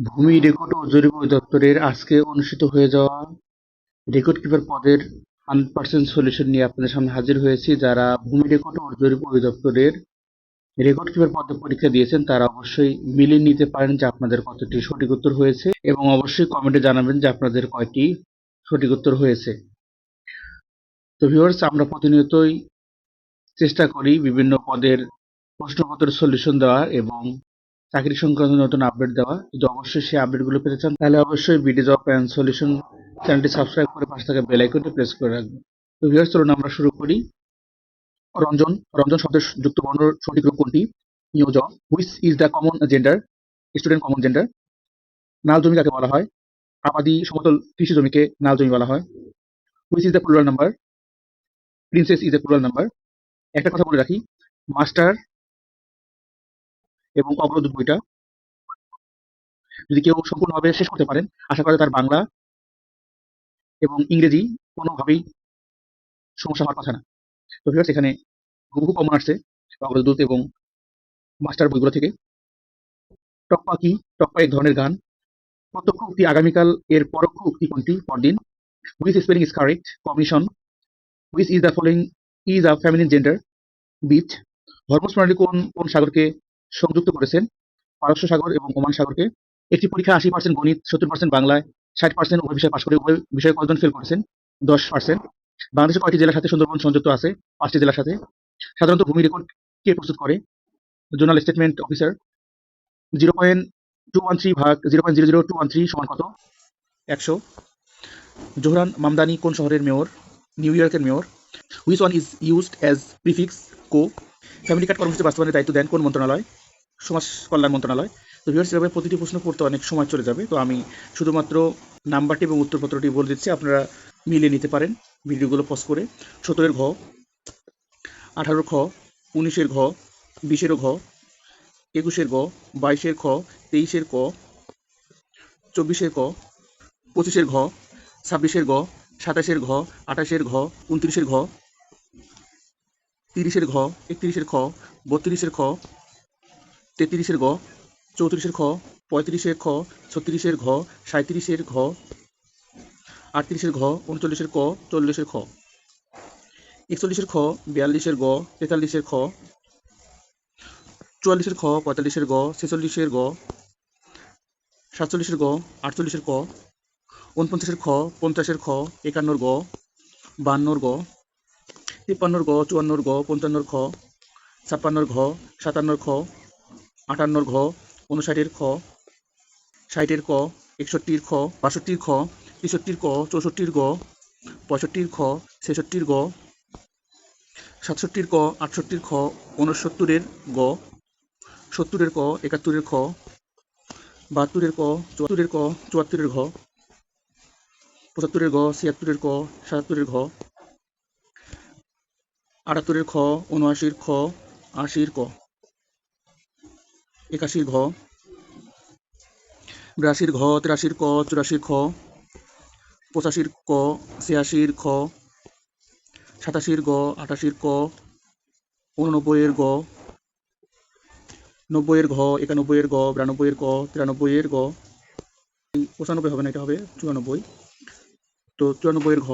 ভূমি রেকর্ড ও জরিপ অধিদপ্তরের আজকে অনুষ্ঠিত হয়ে যাওয়া রেকর্ড কিপার পদের 100% সলিউশন নিয়ে আপনাদের সামনে হাজির হয়েছি। যারা ভূমি রেকর্ড ও জরিপ অধিদপ্তরের রেকর্ড কিপার পদে পরীক্ষা দিয়েছেন তারা অবশ্যই মিলিয়ে নিতে পারেন যে আপনাদের কতটি সঠিক উত্তর হয়েছে, এবং অবশ্যই কমেন্টে জানাবেন যে আপনাদের কয়টি সঠিক উত্তর হয়েছে। তো ভিউয়ার্স, আমরা প্রতিনিয়তই চেষ্টা করি বিভিন্ন পদের প্রশ্নপত্রের সলিউশন দেওয়া এবং চাকরি সংক্রান্ত নতুন আপডেট দেওয়া। যদি অবশ্যই সেই আপডেটগুলো পেতে চান তাহলে অবশ্যই বিডি জব অ্যান্ড সলিউশন চ্যানেলটি সাবস্ক্রাইব করে পাশে থাকা বেল আইকনটি প্রেস করে রাখবেন। তো ভিউয়ার্স, চলুন আমরা শুরু করি। রঞ্জন রঞ্জন শব্দের যুক্ত বর্ণর সঠিক রূপ কোনটি? নিয়োজ। Which is the common gender? Student common gender. নাল জমি কাকে বলা হয়? আবাদি সমতল কৃষি জমিকে নাল জমি বলা হয়। Which is the plural number? Princess is a plural number. একটা কথা বলে রাখি, মাস্টার এবং অগ্রদূত বইটা যদি কেউ সম্পূর্ণভাবে শেষ করতে পারেন, আশা করা যায় তার বাংলা এবং ইংরেজি কোনোভাবেই সমস্যা হওয়ার কথা না। তো ভিউয়ার্স, এখানে হুবহু কমন আসছে অগ্রদূত এবং মাস্টার বইগুলো থেকে। টপ্পা কি? টপ্পা এক ধরনের গান। প্রত্যক্ষ উক্তি আগামীকাল এর পরোক্ষ উক্তি কোনটি? পরদিন। Which spelling is correct? Commission. Which is the following is a feminine gender? Beach. Hormuz প্রণালী কোন কোন সাগরকে সংযুক্ত করেছেন? পারস্য সাগর এবং ওমান সাগরকে। একটি পরীক্ষা 80% গণিত, 70% বাংলায়, 60% উভয় বিষয়ে পাশ করে উভয় বিষয়ে কতজন ফেল করেছেন? 10%। বাংলাদেশের কয়টি জেলার সাথে সুন্দরবন সংযুক্ত আছে? 5টি জেলার সাথে। সাধারণত ভূমি রেকর্ড কে প্রস্তুত করে? Zonal statement officer. 0.213 ভাগ 0.00213 সমান কত? 100। জোহরান মামদানি কোন শহরের মেয়র? নিউ ইয়র্কের mayor. Which one is used as prefix? Co. Family card কর্মসূচি বাস্তবায়নের দায়িত্ব দেন কোন মন্ত্রণালয়? সমাজ কল্যাণ মন্ত্রণালয়। তো ভিউয়ার্স, এভাবে প্রতিটি প্রশ্ন পড়তে অনেক সময় চলে যাবে, তো আমি শুধুমাত্র নাম্বারটি এবং উত্তরপত্রটি বলে দিচ্ছি, আপনারা মিলিয়ে নিতে পারেন ভিডিওগুলো পজ করে। 17-এর ঘ, 18-র খ, 19-এর ঘ, 20-এর ঘ, 21-এর গ, 22-এর খ, 23-এর ক, 24-এর ক, 25-এর ঘ, 26-এর গ, 27-এর ঘ, 28-এর ঘ, 29-এর ঘ, 30-এর ঘ, 31-এর খ, 32-এর খ, 33-এর গ, 34-এর খ, 35-এর খ, 36-এর ঘ, 37-এর ঘ, 38-এর ঘ, 39-এর ক, 40-এর খ, 41-এর খ, 42-এর গ, 43-এর খ, 44-এর খ, 45-এর গ, 46-এর গ, 47-এর গ, 48-এর ক, 49-এর খ, 50-এর খ, 51-এর গ, 52-এর গ, 53-এর গ, 54-এর গ, 55-এর খ, 56-এর ঘ, 57-এর খ, 58-এর ঘ, 59-এর খ, 60-এর ক, 61-এর খ, 62-এর খ, 63-এর ক, 64-এর গ, 65-এর খ, 66-এর গ, 67-এর ক, 68-এর খ, 69-এর গ, 70-এর ক, 71-এর খ, 72-এর ক, 74-এর ক, 74-এর ঘ, 75-এর গ, 76-এর ক, 77-এর ঘ, 78-এর খ, 79-এর খ, 80-এর ক, 81-এর ঘ, 82-এর ঘ, 83-এর ক, 84-এর খ, 85-এর ক, 86-এর খ, 87-এর গ, 88-এর ক, 89-এর গ, 90-এর ঘ, 91-এর গ, 92-এর ক, 93-এর গ, 95 হবে না, এটা হবে 94। তো 94-এর ঘ,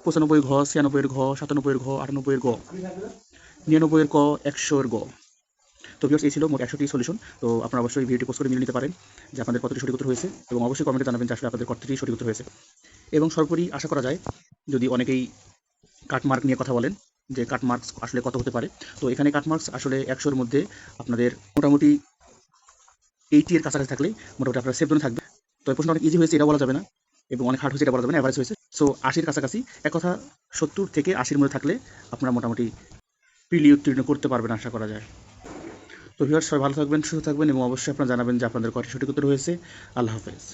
95-এর ঘ, 96-এর ঘ, 97-এর ঘ, 98-এর গ, 99-এর ক, 100-এর গ। তো ভিউয়ার্স, এই ছিল মোট 100টি সলিউশন। তো আপনারা অবশ্যই ভিডিওটি পোস্ট করে মিলিয়ে নিতে পারেন যে আপনাদের কতটি সঠিক উত্তর হয়েছে, এবং অবশ্যই কমেন্টে জানাবেন যে আসলে আপনাদের কতটি সঠিক উত্তর হয়েছে। এবং সর্বোপরি আশা করা যায়, যদি অনেকেই কাটমার্ক নিয়ে কথা বলেন যে কাটমার্কস আসলে কত হতে পারে, তো এখানে কাটমার্কস আসলে 100-এর মধ্যে আপনাদের মোটামুটি 80 এর কাছাকাছি থাকলেই মোটামুটি আপনারা সেফ জোনে থাকবে। তো এই প্রশ্ন অনেক ইজি হয়েছে এটা বলা যাবে না, এবং অনেক হার্ড হয়েছে এটা বলা যাবে না, অ্যাভারেজ হয়েছে। সো 80-এর কাছাকাছি, এক কথা 70 থেকে 80-এর মধ্যে থাকলে আপনারা মোটামুটি প্রিলি উত্তীর্ণ করতে পারবেন আশা করা যায়। তো ভিউয়ার্স, সবাই ভালো থাকবেন, সুস্থ থাকবেন, এবং অবশ্যই আপনারা জানাবেন যে আপনাদের কয়টি সঠিক উত্তর হয়েছে। আল্লাহ হাফেজ।